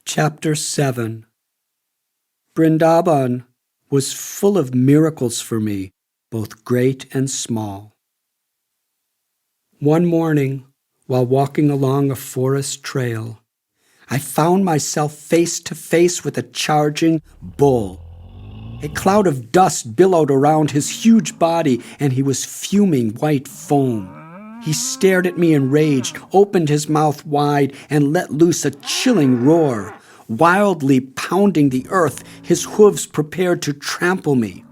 Chapter 7. Vrindavan was full of miracles for me, both great and small. One morning, while walking along a forest trail, I found myself face to face with a charging bull. A cloud of dust billowed around his huge body, and he was fuming white foam. He stared at me enraged, opened his mouth wide, and let loose a chilling roar. Wildly pounding the earth, his hooves prepared to trample me.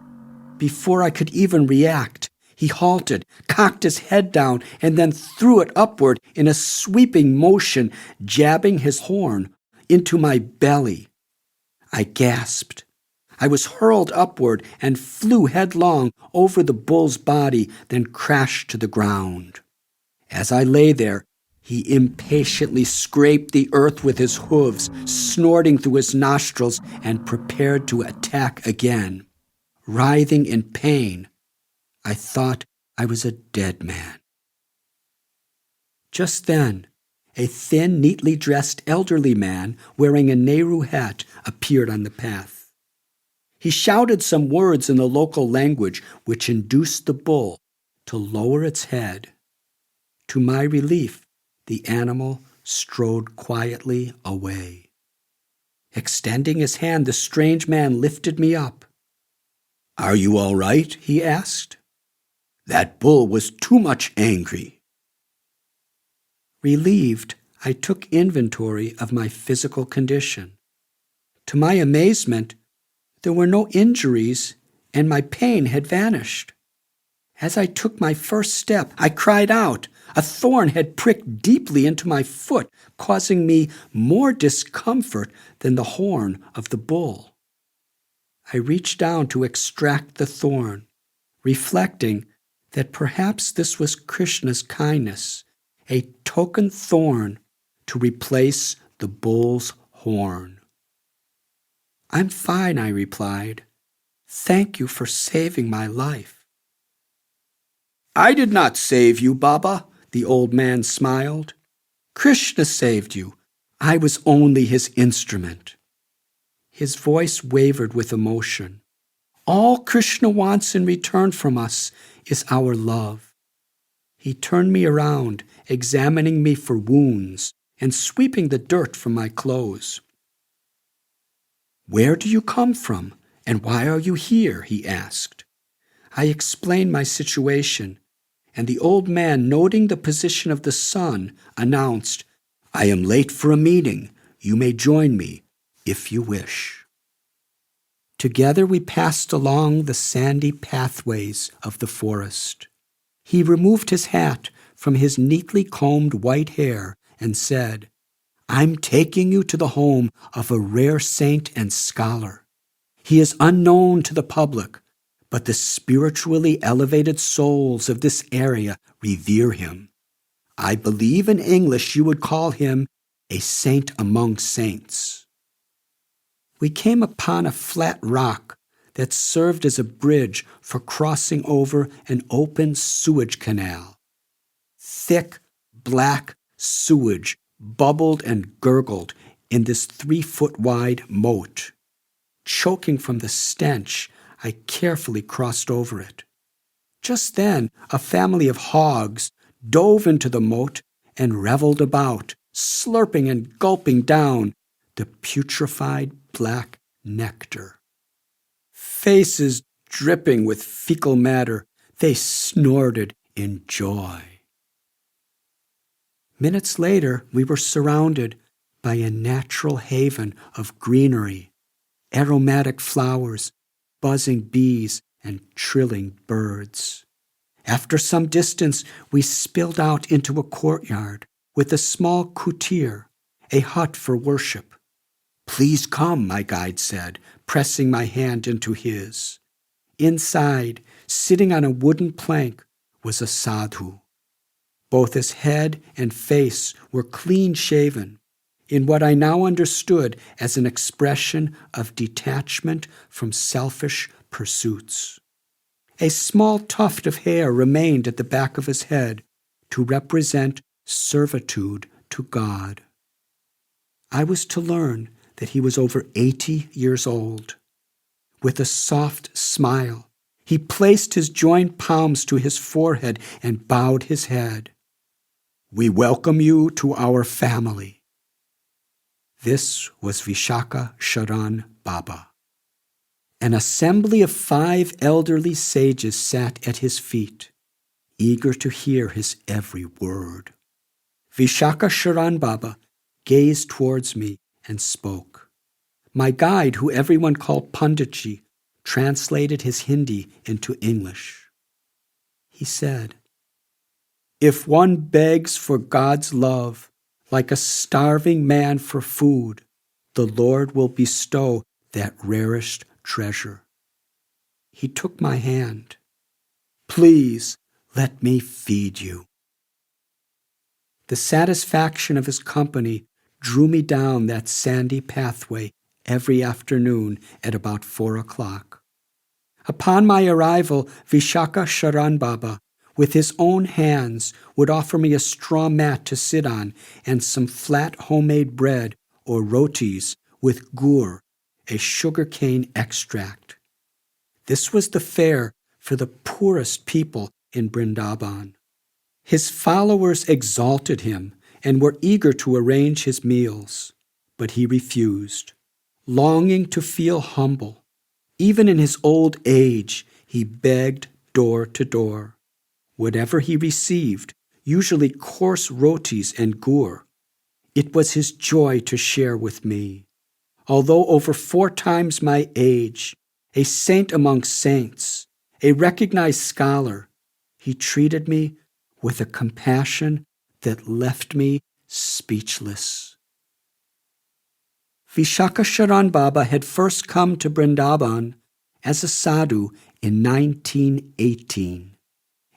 Before I could even react, he halted, cocked his head down, and then threw it upward in a sweeping motion, jabbing his horn into my belly. I gasped. I was hurled upward and flew headlong over the bull's body, then crashed to the ground. As I lay there, he impatiently scraped the earth with his hooves, snorting through his nostrils, and prepared to attack again. Writhing in pain, I thought I was a dead man. Just then, a thin, neatly dressed elderly man wearing a Nehru hat appeared on the path. He shouted some words in the local language which induced the bull to lower its head. To my relief, the animal strode quietly away. Extending his hand, the strange man lifted me up. "Are you all right?" he asked. "That bull was too much angry." Relieved, I took inventory of my physical condition. To my amazement, there were no injuries and my pain had vanished. As I took my first step, I cried out. A thorn had pricked deeply into my foot, causing me more discomfort than the horn of the bull. I reached down to extract the thorn, reflecting that perhaps this was Krishna's kindness, a token thorn to replace the bull's horn. "I'm fine," I replied. "Thank you for saving my life." "I did not save you, Baba," the old man smiled. "Krishna saved you. I was only his instrument." His voice wavered with emotion. "All Krishna wants in return from us is our love." He turned me around, examining me for wounds and sweeping the dirt from my clothes. "Where do you come from, and why are you here?" he asked. I explained my situation, and the old man, noting the position of the sun, announced, "I am late for a meeting. You may join me, if you wish." Together we passed along the sandy pathways of the forest. He removed his hat from his neatly combed white hair and said, "I'm taking you to the home of a rare saint and scholar. He is unknown to the public, but the spiritually elevated souls of this area revere him. I believe in English you would call him a saint among saints." We came upon a flat rock that served as a bridge for crossing over an open sewage canal. Thick, black sewage bubbled and gurgled in this 3-foot-wide moat. Choking from the stench, I carefully crossed over it. Just then, a family of hogs dove into the moat and reveled about, slurping and gulping down the putrefied black nectar. Faces dripping with fecal matter, they snorted in joy. Minutes later, we were surrounded by a natural haven of greenery, aromatic flowers, buzzing bees, and trilling birds. After some distance, we spilled out into a courtyard with a small kutir, a hut for worship. "Please come," my guide said, pressing my hand into his. Inside, sitting on a wooden plank, was a sadhu. Both his head and face were clean-shaven, in what I now understood as an expression of detachment from selfish pursuits. A small tuft of hair remained at the back of his head to represent servitude to God. I was to learn that he was over 80 years old. With a soft smile, he placed his joined palms to his forehead and bowed his head. "We welcome you to our family." This was Vishaka Sharan Baba. An assembly of 5 elderly sages sat at his feet, eager to hear his every word. Vishaka Sharan Baba gazed towards me and spoke. My guide, who everyone called Panditji, translated his Hindi into English. He said, "If one begs for God's love, like a starving man for food, the Lord will bestow that rarest treasure." He took my hand. "Please let me feed you." The satisfaction of his company drew me down that sandy pathway every afternoon at about 4 o'clock. Upon my arrival, Vishaka Sharan Baba, with his own hands, would offer me a straw mat to sit on and some flat homemade bread or rotis with gur, a sugarcane extract. This was the fare for the poorest people in Vrindavan. His followers exalted him and were eager to arrange his meals, but he refused. Longing to feel humble, even in his old age, he begged door to door. Whatever he received, usually coarse rotis and gur, it was his joy to share with me. Although over 4 times my age, a saint among saints, a recognized scholar, he treated me with a compassion that left me speechless. Vishaka Sharan Baba had first come to Vrindavan as a sadhu in 1918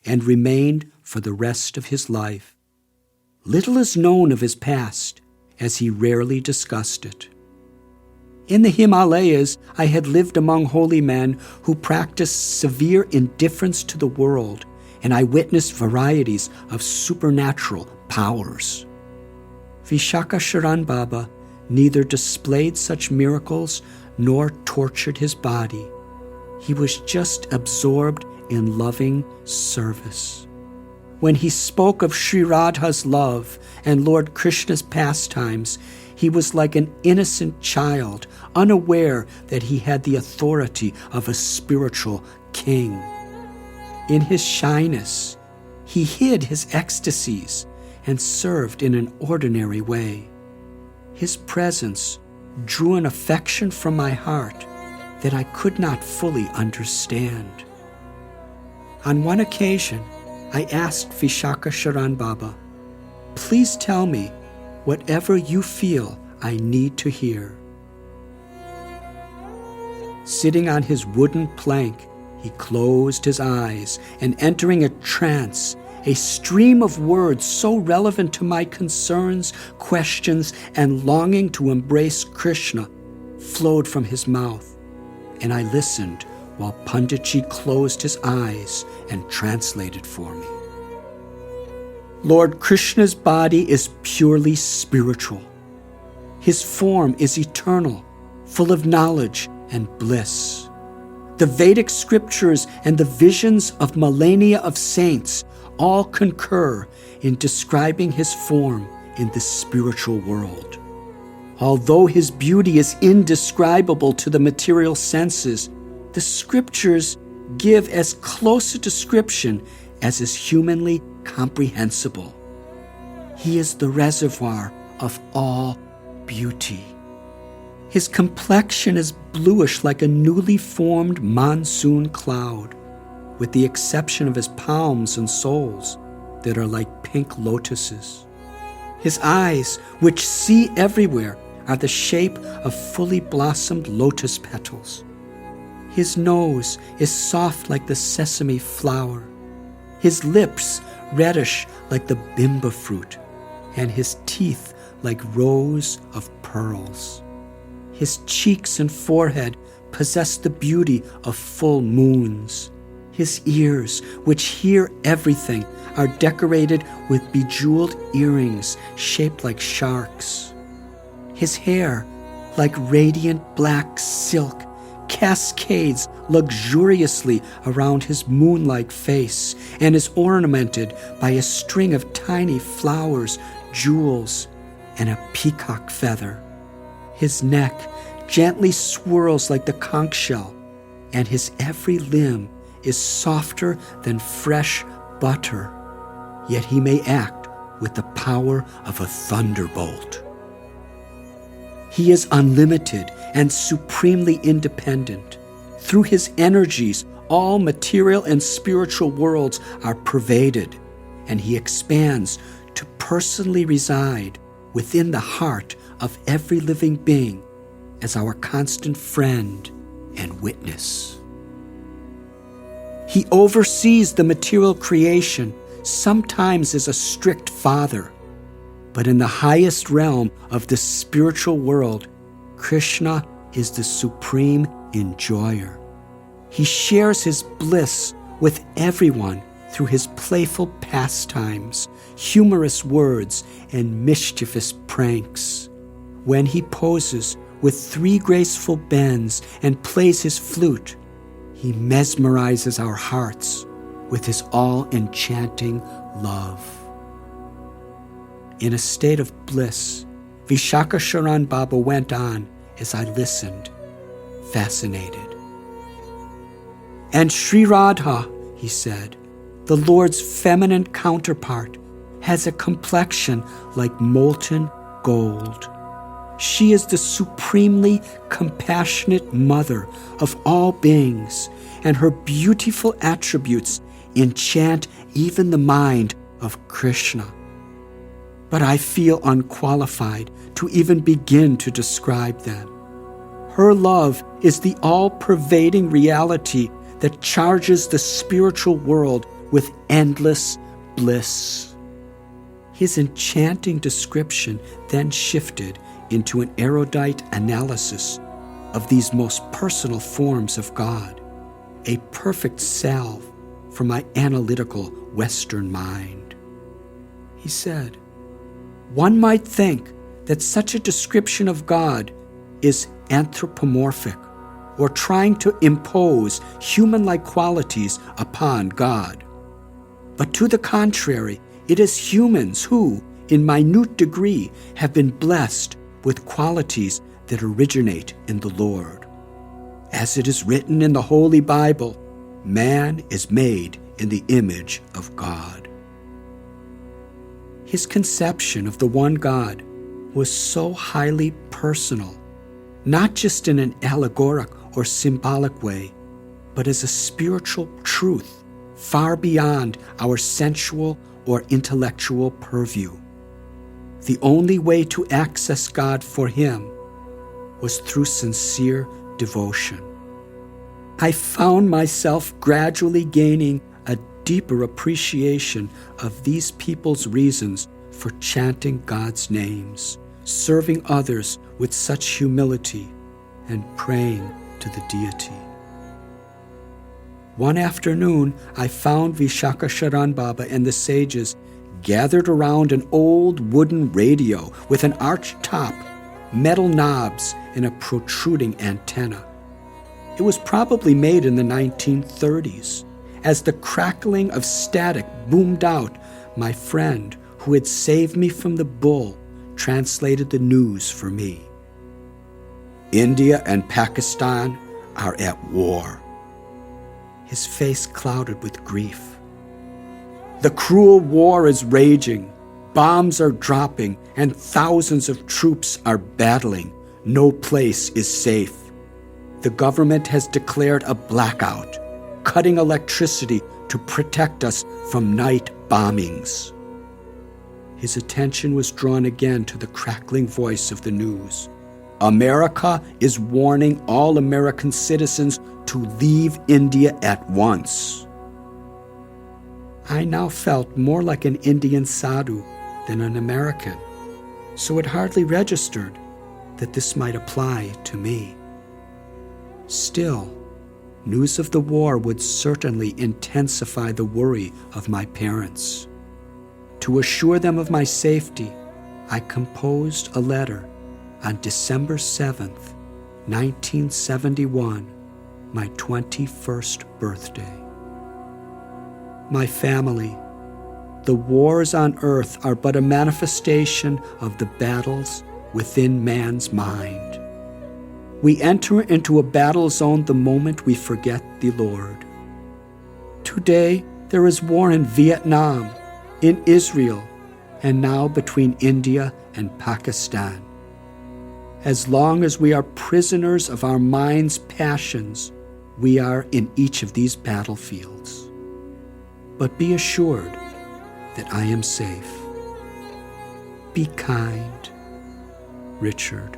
and remained for the rest of his life. Little is known of his past, as he rarely discussed it. In the Himalayas, I had lived among holy men who practiced severe indifference to the world, and I witnessed varieties of supernatural powers. Vishaka Sharan Baba neither displayed such miracles nor tortured his body. He was just absorbed in loving service. When he spoke of Sri Radha's love and Lord Krishna's pastimes, he was like an innocent child, unaware that he had the authority of a spiritual king. In his shyness, he hid his ecstasies and served in an ordinary way. His presence drew an affection from my heart that I could not fully understand. On one occasion, I asked Vishaka Sharan Baba, "Please tell me whatever you feel I need to hear." Sitting on his wooden plank, he closed his eyes, and entering a trance, a stream of words so relevant to my concerns, questions, and longing to embrace Krishna flowed from his mouth, and I listened while Panditji closed his eyes and translated for me. Lord Krishna's body is purely spiritual. His form is eternal, full of knowledge and bliss. The Vedic scriptures and the visions of millennia of saints all concur in describing his form in the spiritual world. Although his beauty is indescribable to the material senses, the scriptures give as close a description as is humanly comprehensible. He is the reservoir of all beauty. His complexion is bluish like a newly formed monsoon cloud, with the exception of his palms and soles that are like pink lotuses. His eyes, which see everywhere, are the shape of fully blossomed lotus petals. His nose is soft like the sesame flower, his lips reddish like the bimba fruit, and his teeth like rows of pearls. His cheeks and forehead possess the beauty of full moons. His ears, which hear everything, are decorated with bejeweled earrings shaped like sharks. His hair, like radiant black silk, cascades luxuriously around his moon-like face and is ornamented by a string of tiny flowers, jewels, and a peacock feather. His neck gently swirls like the conch shell, and his every limb is softer than fresh butter, yet he may act with the power of a thunderbolt. He is unlimited and supremely independent. Through his energies, all material and spiritual worlds are pervaded, and he expands to personally reside within the heart of every living being as our constant friend and witness. He oversees the material creation, sometimes as a strict father, but in the highest realm of the spiritual world, Krishna is the supreme enjoyer. He shares his bliss with everyone through his playful pastimes, humorous words, and mischievous pranks. When he poses with 3 graceful bends and plays his flute, he mesmerizes our hearts with his all-enchanting love. In a state of bliss, Vishakasharan Baba went on as I listened, fascinated. And Sri Radha, he said, the Lord's feminine counterpart, has a complexion like molten gold. She is the supremely compassionate mother of all beings, and her beautiful attributes enchant even the mind of Krishna. But I feel unqualified to even begin to describe them. Her love is the all-pervading reality that charges the spiritual world with endless bliss. His enchanting description then shifted into an erudite analysis of these most personal forms of God, a perfect salve for my analytical Western mind. He said, one might think that such a description of God is anthropomorphic or trying to impose human-like qualities upon God. But to the contrary, it is humans who, in minute degree, have been blessed with qualities that originate in the Lord. As it is written in the Holy Bible, man is made in the image of God. His conception of the one God was so highly personal, not just in an allegoric or symbolic way, but as a spiritual truth far beyond our sensual or intellectual purview. The only way to access God for him was through sincere devotion. I found myself gradually gaining a deeper appreciation of these people's reasons for chanting God's names, serving others with such humility, and praying to the deity. One afternoon, I found Vishakasharan Baba and the sages gathered around an old wooden radio with an arched top, metal knobs, and a protruding antenna. It was probably made in the 1930s. As the crackling of static boomed out, my friend, who had saved me from the bull, translated the news for me. India and Pakistan are at war. His face clouded with grief. The cruel war is raging. Bombs are dropping, and thousands of troops are battling. No place is safe. The government has declared a blackout, cutting electricity to protect us from night bombings. His attention was drawn again to the crackling voice of the news. America is warning all American citizens to leave India at once. I now felt more like an Indian sadhu than an American, so it hardly registered that this might apply to me. Still, news of the war would certainly intensify the worry of my parents. To assure them of my safety, I composed a letter on December 7th, 1971, my 21st birthday. My family, the wars on earth are but a manifestation of the battles within man's mind. We enter into a battle zone the moment we forget the Lord. Today, there is war in Vietnam, in Israel, and now between India and Pakistan. As long as we are prisoners of our mind's passions, we are in each of these battlefields. But be assured that I am safe. Be kind, Richard.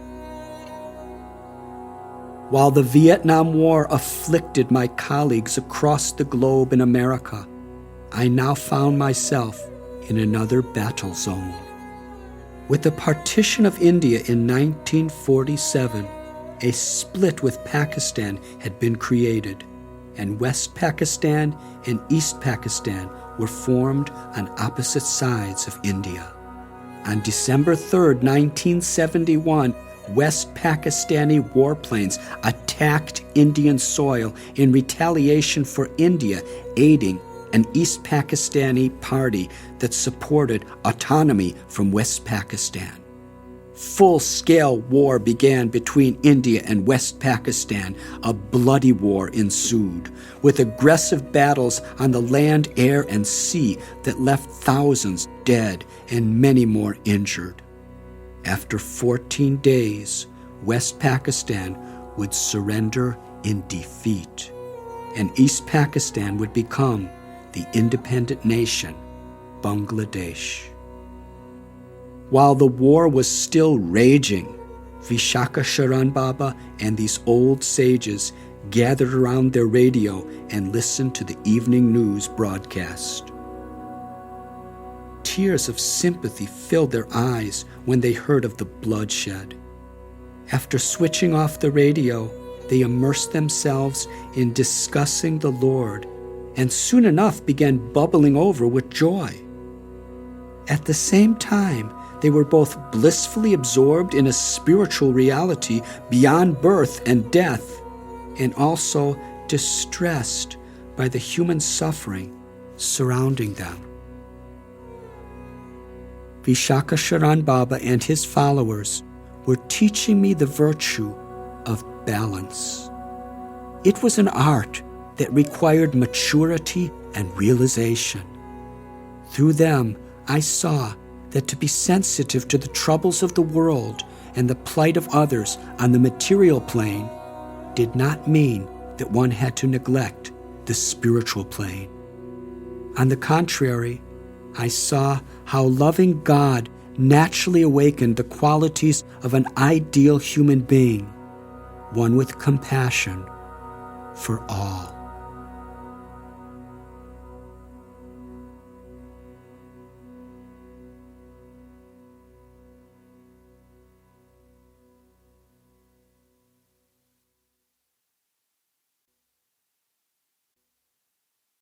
While the Vietnam War afflicted my colleagues across the globe in America, I now found myself in another battle zone. With the partition of India in 1947, a split with Pakistan had been created, and West Pakistan and East Pakistan were formed on opposite sides of India. On December 3, 1971, West Pakistani warplanes attacked Indian soil in retaliation for India aiding an East Pakistani party that supported autonomy from West Pakistan. Full-scale war began between India and West Pakistan. A bloody war ensued, with aggressive battles on the land, air, and sea that left thousands dead and many more injured. After 14 days, West Pakistan would surrender in defeat, and East Pakistan would become the independent nation, Bangladesh. While the war was still raging, Vishaka Sharan Baba and these old sages gathered around their radio and listened to the evening news broadcast. Tears of sympathy filled their eyes when they heard of the bloodshed. After switching off the radio, they immersed themselves in discussing the Lord and soon enough began bubbling over with joy. At the same time, they were both blissfully absorbed in a spiritual reality beyond birth and death, and also distressed by the human suffering surrounding them. Vishaka Sharan Baba and his followers were teaching me the virtue of balance. It was an art that required maturity and realization. Through them, I saw that to be sensitive to the troubles of the world and the plight of others on the material plane did not mean that one had to neglect the spiritual plane. On the contrary, I saw how loving God naturally awakened the qualities of an ideal human being, one with compassion for all.